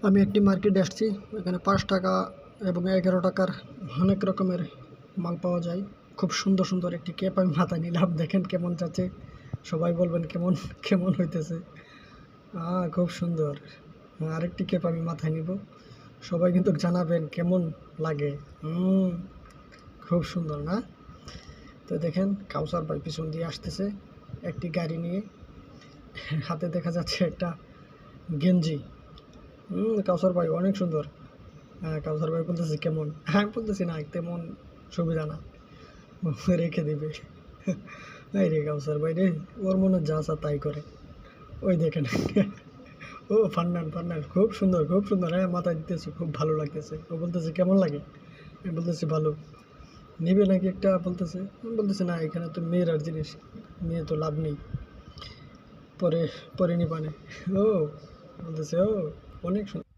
আমি একটি মার্কেটে আসছি। এখানে ৫ টাকা এবং ১১ টাকার অনেক রকমের মাল পাওয়া যায়। খুব সুন্দর, সুন্দর একটি ক্যাপ আমি মাথায় নিলাম। দেখেন কেমন যাচ্ছে। সবাই বলবেন কেমন, কেমন হইতেছে। খুব সুন্দর। আরেকটি ক্যাপ আমি মাথায় নিব। সবাই কিন্তু জানাবেন কেমন লাগে। খুব সুন্দর না? তো দেখেন কাউসার ভাই পিছন দিয়ে আসতেছে একটি গাড়ি নিয়ে। হাতে দেখা যাচ্ছে একটা গেঞ্জি। কাউসার ভাই অনেক সুন্দর। কাউসার ভাই বলতেছে কেমন? আমি বলতেছি না তেমন সুবিধা না, রেখে দিবে। এই রে কাউসার ভাই রে, ওর মনে যা চা তাই করে। ওই দেখেন। ও ফান্নান ফান্নান খুব সুন্দর, খুব সুন্দর। হ্যাঁ মাথায় দিতেছে, খুব ভালো লাগতেছে। ও বলতেছে কেমন লাগে? আমি বলতেছি ভালো। নিবে নাকি একটা বলতেছে। আমি বলতেছি না এখানে তো মেয়ের আর জিনিস নিয়ে তো লাভ নেই, পরে পরে নিবানে। ও বলতেছে ও অনেক সুন্দর।